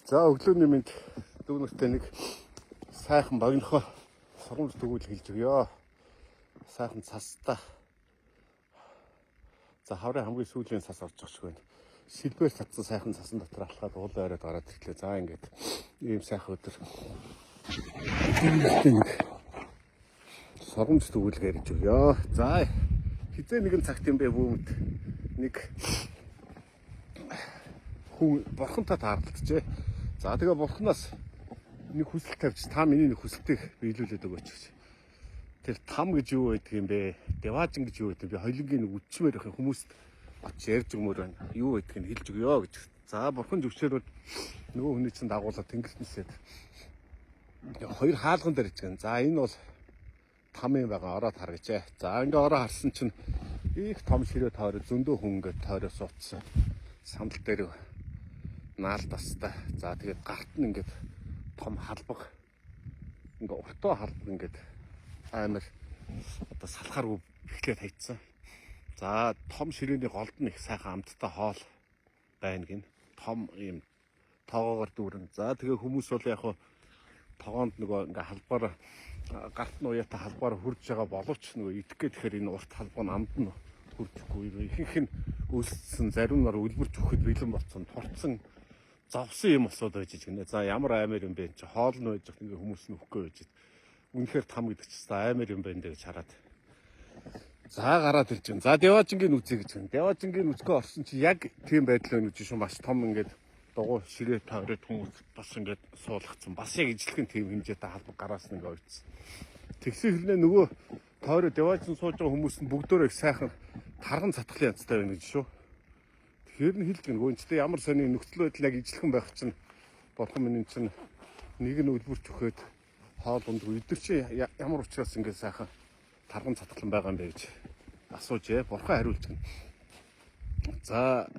За өглөөний минь дүүнэртэй нэг сайхан богинохоо сургамж төгөөл хэлж өгье. Сайхан цастай. За хаврын хамгийн сүүлийн цас орж байгаа шиг байна. Шилбээр татсан сайхан цасан дотор алхаад уулын оройд гараад ирлээ. За ингээд ийм сайхан өдөр. Сургамж төгөөл ярьж өгье. За хизээ нэгэн цагт юм бэ бүүмд нэг хүн бурхантай таарлалцжээ. За тэгээ бурханаас нэг хүсэл тавьж та миний нэг хүсэлтийг биелүүлээд өгөөч гэж. Тэр там гэж юу байдаг юм бэ? Деважин гэж юу байдаг? Би хоёлынгийн үдчмээр их хүмүүст очиж ярьж өгмөр байна. Юу байдгийг нь хэлж өгье гэж. За бурхан зөвшөөрөл нөгөө хүний чинь дагуулаад тэнгэрлэнсээд хоёр хаалган дээр ичгэн. За энэ бол там юм байгаа. Ороод хар гэжээ. За ингээ ороо харсан чинь их том ширээ тойроо зөндөө хүн ингээд тойроо суудсан. Сандал дээр наалтастай. За тэгээд гарт нь ингээд том халбаг ингээ уртаа халбаг ингээд амар одоо салхааргүй ихлээр хайцсан. За том ширээний голд нь их сайхан амттай хоол байна гин. Том ийм тоогоор дүүрэн. За тэгээ хүмүүс бол яг тогоонд нөгөө ингээ халбаар гарт нь уяатай халбаар хурж байгаа боловч нөгөө идэх гэхээр энэ урт халбаг нь амд нь хуржихгүй. Ихэнх нь өлссөн заримнаар үлбэрч өгөхөд бэлэн болсон турцсан завсан юм осоод байж гинэ. За ямар аймаар юм бэ? Чи хоол нь байж байгаа ингээ хүмүүс нь өгөхгүй байж. Үнэхээр там гэдэг чинь аймаар юм байна гэж хараад. За гараад ирж байна. За деважингийн үзье гэж байна. Деважингийн үзкөө орсон чи яг тийм байдал байна гэж шүү. Маш том ингээд дугуй ширээ тойроод хүмүүс бас ингээд суулгацсан. Бас яг ижлэхэн тийм хэмжээтэй халбаг гараас нь ингээд ойцсон. Тэгсэн хэрнээ нөгөө тойроо деважин сууж байгаа хүмүүс нь бүгдөө их сайхан тарган цатгалын янзтай байна гэж шүү. Тэгэхээр нь хэлж гэнэ. Гүнчтэй ямар сони нөхцөл байдал яг ижлэхэн байх чинь бурхан минь чинь нэг нь үлбэрч өгөхөд хоол ундгүй өдөр чи ямар учраас ингэ сайхан тарган цатгалан байгаа юм бэ гэж асууж бурхан хариулж гэнэ. За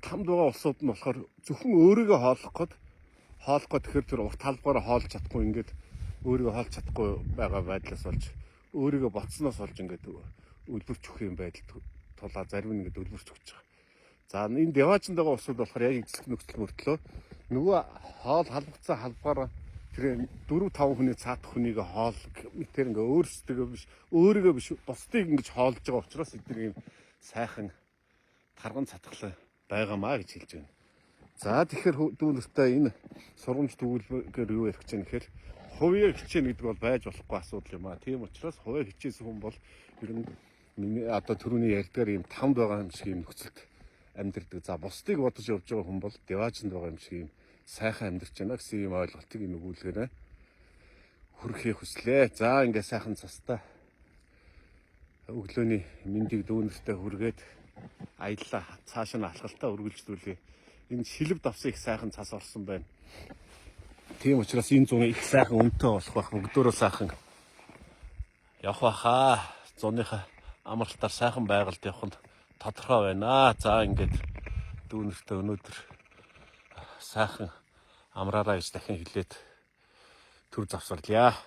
тамд байгаа улсууд нь болохоор зөвхөн өөрийгөө хоолох гээд тэгэхээр тэр урт халбаараа хоолж чадахгүй ингээд өөрийгөө хоолж чадахгүй байгаа байдлаас болж өөрийгөө боцсноос болж ингээд үлбэрч өгөх юм байдал тулаа зарим нь ингээд үлбэрч өгч байгаа. За энэ деважинд байгаа улсууд болохоор яг эзлэх нөхцөл мөртлөө нөгөө хоол халбагцсан халбаараа тэр 4-5 хүний цаатах хүнийг хоол тэр ингээ өөрийгөө биш бусдыг ингэж хоолж байгаа учраас эдгээр юм сайхан тарган цатгалаа байгаамаа гэж хэлж байна. За тэгэхээр дүүнэртэй энэ сургамж төгөлбөр юу ярих гэж байна гэхээр хувийн хичээн гэдэг бол байж болохгүй асуудал юм аа. Тийм учраас хувийн хичээсэн хүн бол ер нь миний одоо түрүүний ярьдгаар юм тамд байгаа юм шиг юм нөхцөлд амьдэрдэг. За бусдыг бодож явж байгаа хүн бол деважинд байгаа юм шиг юм сайхан амьдарч байна гэсэн юм ойлголтыг өгүүлгээрээ хүрхээ хүслээ. За ингээ сайхан цастай өглөөний мэндийг дүүнэртэй хүргээд аяллаа цааш нь алхалтаа үргэлжлүүлээ. Энэ шилб давсан их сайхан цас орсон байна. Тийм учраас энэ зуны их сайхан өмтөө болох бах бүгдөө сайхан явах баха. Зуныхаа амралтаар сайхан байгальд явах нь тодорхой байна. За ингээд дүүнэртэй өнөөдөр сайхан амраараа гэж дахин хэлээд төр завсарлаа.